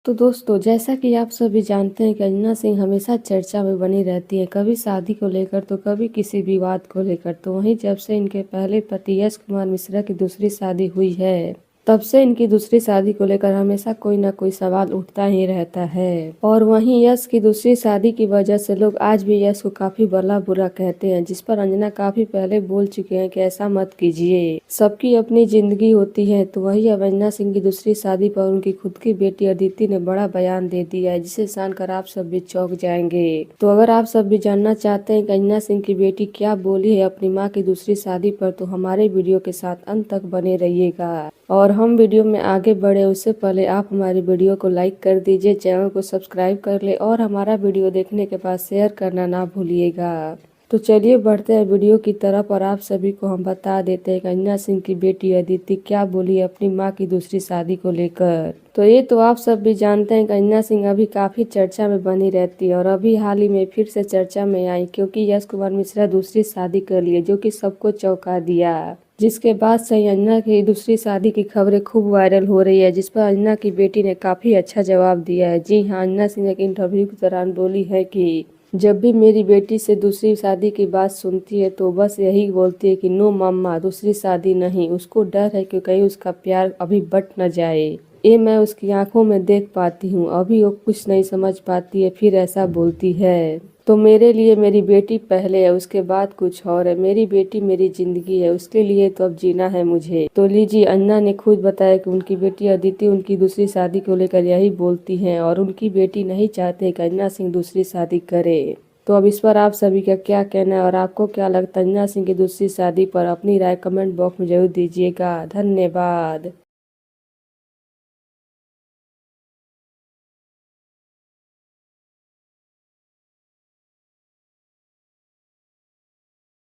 तो दोस्तों, जैसा कि आप सभी जानते हैं कि अंजना सिंह हमेशा चर्चा में बनी रहती हैं, कभी शादी को लेकर तो कभी किसी विवाद को लेकर। तो वहीं जब से इनके पहले पति यश कुमार मिश्रा की दूसरी शादी हुई है, तब से इनकी दूसरी शादी को लेकर हमेशा कोई ना कोई सवाल उठता ही रहता है। और वहीं यश की दूसरी शादी की वजह से लोग आज भी यश को काफी भला बुरा कहते हैं, जिस पर अंजना काफी पहले बोल चुके हैं कि ऐसा मत कीजिए, सबकी अपनी जिंदगी होती है। तो वही अब अंजना सिंह की दूसरी शादी पर उनकी खुद की बेटी अदिति ने बड़ा बयान दे दिया है, जिसे जानकर आप सब भी चौंक जाएंगे। तो अगर आप सब भी जानना चाहते हैं कि अंजना सिंह की बेटी क्या बोली है अपनी मां की दूसरी शादी पर, तो हमारे वीडियो के साथ अंत तक बने रहिएगा। और हम वीडियो में आगे बढ़े उससे पहले आप हमारी वीडियो को लाइक कर दीजिए, चैनल को सब्सक्राइब कर ले और हमारा वीडियो देखने के बाद शेयर करना ना भूलिएगा। तो चलिए बढ़ते हैं वीडियो की तरफ और आप सभी को हम बता देते हैं कि अंजना सिंह की बेटी अदिति क्या बोली अपनी मां की दूसरी शादी को लेकर। तो ये तो आप सब भी जानते हैं कि अंजना सिंह अभी काफी चर्चा में बनी रहती है और अभी हाल ही में फिर से चर्चा में आई, क्योंकि यश कुमार मिश्रा दूसरी शादी कर लिए, जो कि सबको चौंका दिया। जिसके बाद से अंजना की दूसरी शादी की खबरें खूब वायरल हो रही है, जिस पर अंजना की बेटी ने काफी अच्छा जवाब दिया है। जी हाँ, अंजना सिंह एक इंटरव्यू के दौरान बोली है कि जब भी मेरी बेटी से दूसरी शादी की बात सुनती है तो बस यही बोलती है कि नो मम्मा, दूसरी शादी नहीं। उसको डर है कि कहीं उसका प्यार अभी बट न जाए। ये मैं उसकी आंखों में देख पाती हूँ, अभी वो कुछ नहीं समझ पाती है, फिर ऐसा बोलती है। तो मेरे लिए मेरी बेटी पहले है, उसके बाद कुछ और है। मेरी बेटी मेरी जिंदगी है, उसके लिए तो अब जीना है मुझे। तो लीजिए, अन्ना ने खुद बताया कि उनकी बेटी अदिति उनकी दूसरी शादी को लेकर यही बोलती हैं और उनकी बेटी नहीं चाहते कि अन्ना सिंह दूसरी शादी करे। तो अब इस पर आप सभी का क्या कहना है और आपको क्या लगता है अन्ना सिंह की दूसरी शादी पर? अपनी राय कमेंट बॉक्स में जरूर दीजिएगा। धन्यवाद।